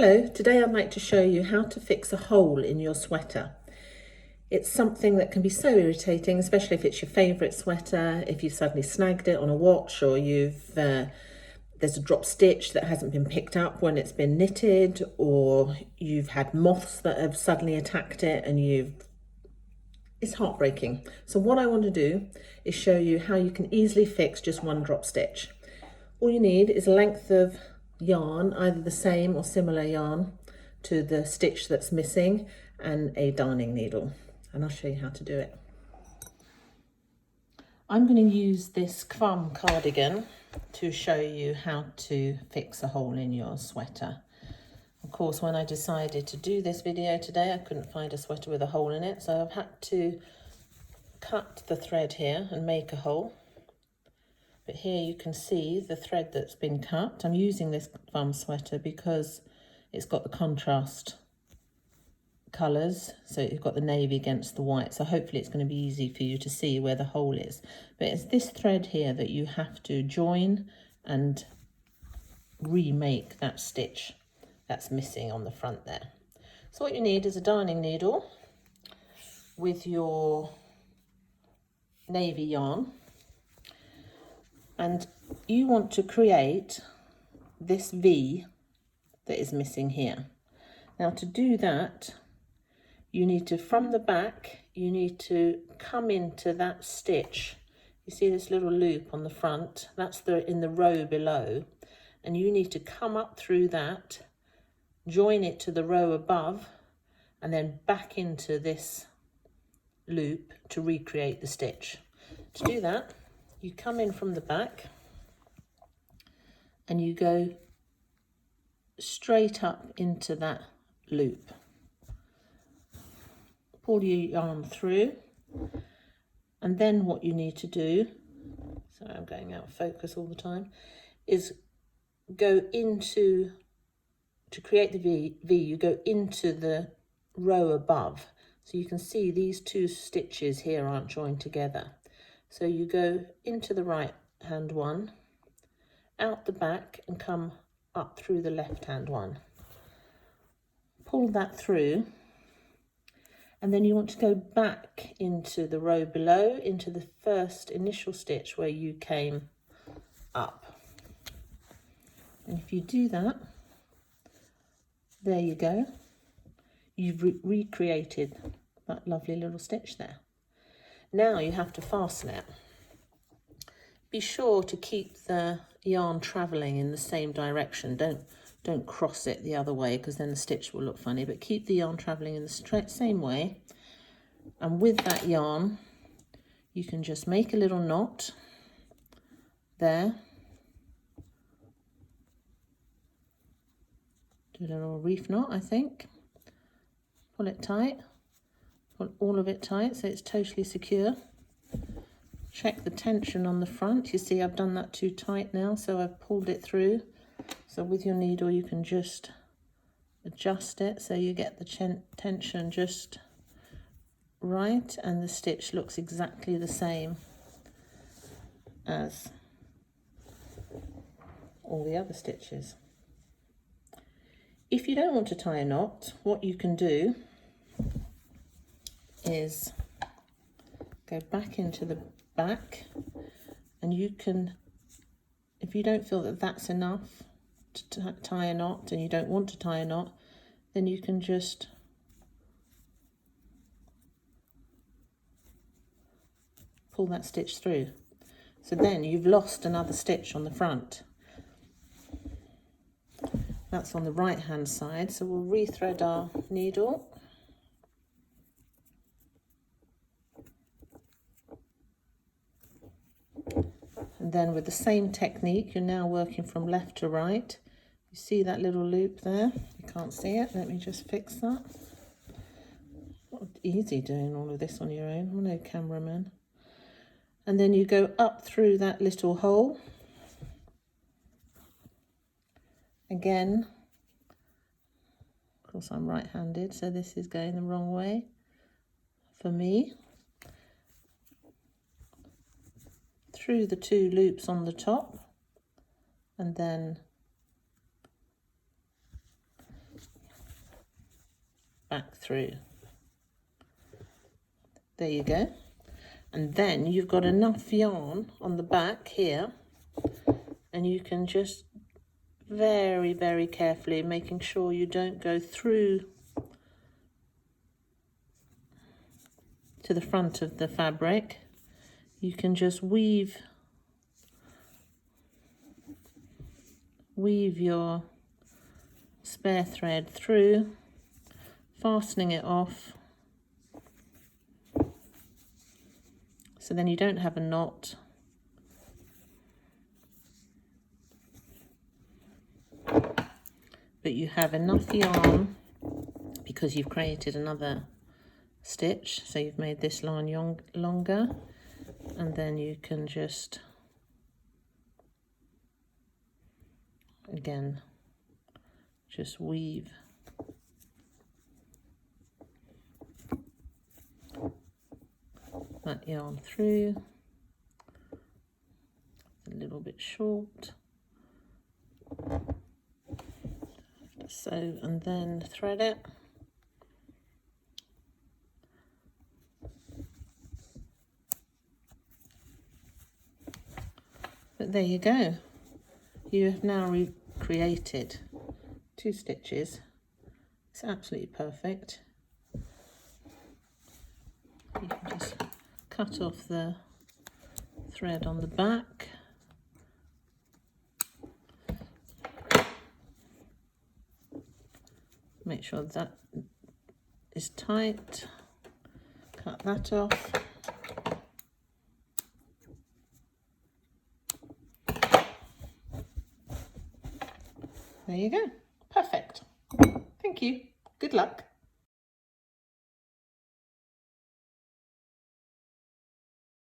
Hello, today I'd like to show you how to fix a hole in your sweater. It's something that can be so irritating, especially if it's your favourite sweater, if you've suddenly snagged it on a watch, or there's a drop stitch that hasn't been picked up when it's been knitted, or you've had moths that have suddenly attacked it and it's heartbreaking. So what I want to do is show you how you can easily fix just one drop stitch. All you need is a length of yarn, either the same or similar yarn to the stitch that's missing, and a darning needle, and I'll show you how to do it. I'm going to use this Crumb cardigan to show you how to fix a hole in your sweater. Of course, when I decided to do this video today, I couldn't find a sweater with a hole in it, so I've had to cut the thread here and make a hole. But here you can see the thread that's been cut. I'm using this Crumb sweater because it's got the contrast colours, so you've got the navy against the white, so hopefully it's going to be easy for you to see where the hole is. But it's this thread here that you have to join and remake that stitch that's missing on the front there. So what you need is a darning needle with your navy yarn, and you want to create this V that is missing here. Now to do that, you need to, from the back, you need to come into that stitch. You see this little loop on the front? That's in the row below. And you need to come up through that, join it to the row above, and then back into this loop to recreate the stitch. To do that, you come in from the back and you go straight up into that loop. Pull your yarn through, and then what you need to do, sorry I'm going out of focus all the time, is go into, to create the V, you go into the row above. So you can see these two stitches here aren't joined together. So you go into the right hand one, out the back, and come up through the left hand one. Pull that through, and then you want to go back into the row below, into the first initial stitch where you came up. And if you do that, there you go. You've recreated that lovely little stitch there. Now you have to fasten it. Be sure to keep the yarn travelling in the same direction. Don't cross it the other way, because then the stitch will look funny, but keep the yarn travelling in the same way. And with that yarn, you can just make a little knot there. Do a little reef knot, I think. Pull it tight. Pull all of it tight so it's totally secure. Check the tension on the front. You see I've done that too tight now, so I've pulled it through. So with your needle you can just adjust it so you get the tension just right, and the stitch looks exactly the same as all the other stitches. If you don't want to tie a knot, what you can do is go back into the back, and you can, if you don't feel that that's enough to tie a knot and you don't want to tie a knot, then you can just pull that stitch through. So then you've lost another stitch on the front. That's on the right hand side, so we'll rethread our needle. And then with the same technique, you're now working from left to right. You see that little loop there? You can't see it. Let me just fix that. Not easy doing all of this on your own. I'm no cameraman. And then you go up through that little hole. Again, of course I'm right-handed, so this is going the wrong way for me. Through the two loops on the top, and then back through. There you go. And then you've got enough yarn on the back here, and you can just very, very carefully, making sure you don't go through to the front of the fabric, you can just weave your spare thread through, fastening it off, so then you don't have a knot. But you have enough yarn because you've created another stitch, so you've made this line longer, and then you can just again just weave that yarn through. A little bit short, so, and then thread it. But there you go. You have now recreated 2 stitches. It's absolutely perfect. You can just cut off the thread on the back. Make sure that is tight. Cut that off. There you go. Perfect. Thank you. Good luck.